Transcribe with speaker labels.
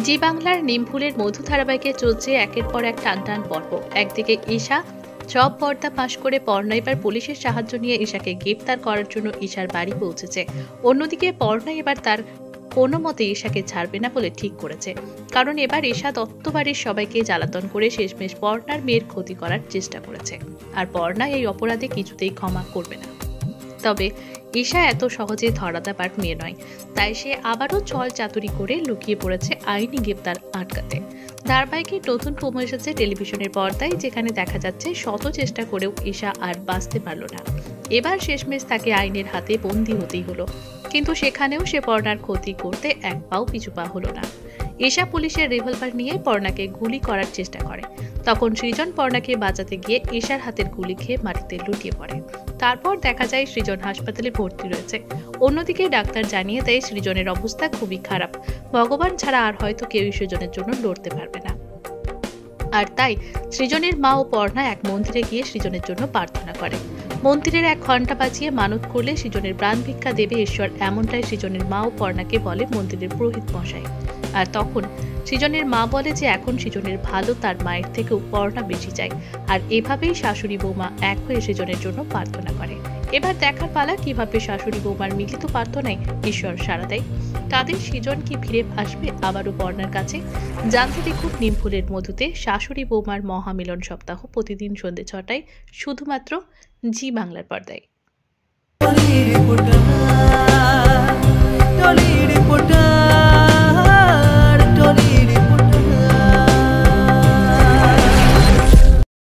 Speaker 1: জি বাংলার নিমফুলের মধু ধারাবাহিকে চলছে একের পর এক টানটান পর্ব। একদিকে ঈশা সব পর্দা ফাঁস করে পর্ণা এবার পুলিশের সাহায্য নিয়ে ঈশাকে গ্রেপ্তার করার জন্য ঈশার বাড়ি পৌঁছেছে। অন্যদিকে পর্ণা এবার তার কোনো মতে ঈশাকে ছাড়বে না বলে ঠিক করেছে, কারণ এবার ঈশা দত্ত বাড়ির সবাইকে জ্বালাতন করে শেষমেশ পর্ণার মেয়ের ক্ষতি করার চেষ্টা করেছে, আর পর্ণা এই অপরাধে কিছুতেই ক্ষমা করবে না। তবে ঈশা এত সহজে ধরাধাপার মেয়ে নয়, তাই সে আবারও ছল চাতুরি করে লুকিয়ে পড়েছে আইনি গ্রেপ্তার আটকাতে। ধারাবাহিকের নতুন প্রোমো এসেছে টেলিভিশনের পর্দায়, যেখানে দেখা যাচ্ছে শত চেষ্টা করেও ঈশা আর বাঁচতে পারল না। এবার শেষমেশ তাকে আইনের হাতে বন্দী হতেই হলো, কিন্তু সেখানেও সে পর্ণার ক্ষতি করতে এক পাও পিছু পা হলো না। ঈশা পুলিশের রিভলভার নিয়ে পর্ণাকে গুলি করার চেষ্টা করে, তখন সৃজন পর্ণাকে বাঁচাতে গিয়ে ঈশার হাতের গুলি খেয়ে মাটিতে লুটিয়ে পড়ে। তারপর দেখা যায় সৃজন হাসপাতালে ভর্তি রয়েছে। অন্যদিকে ডাক্তার জানিয়ে দেয় সৃজনের অবস্থা খুবই খারাপ, ভগবান ছাড়া আর হয়তো কেউই সৃজনের জন্য লড়তে পারবে না। আর তাই সৃজনের মা ও পর্ণা এক মন্দিরে গিয়ে সৃজনের জন্য প্রার্থনা করে। মন্দিরের এক ঘন্টা বাজিয়ে মানত করলে সৃজনের প্রাণ ভিক্ষা দেবে ঈশ্বর, এমনটাই সৃজনের মা ও পর্ণাকে বলে মন্দিরের পুরোহিত মশাই। আর তখন সৃজনের মা বলে যে এখন সৃজনের ভালো তার মায়ের থেকেও পর্ণা বেশি চায়, আর এভাবেই শাশুড়ি বৌমা এক হয়ে সৃজনের জন্য প্রার্থনা করে। এবার দেখার পালা কিভাবে শাশুড়ি বৌমার মিলিত প্রার্থনায় ঈশ্বর সাড়া দেয়। তাদের সৃজন কি ফিরে আসবে আবারও পর্ণার কাছে? জানতে দেখুন নিমফুলের মধুতে শাশুড়ি বৌমার মহামিলন সপ্তাহ, প্রতিদিন সন্ধ্যে 6টায়, শুধুমাত্র জি বাংলার পর্দায়।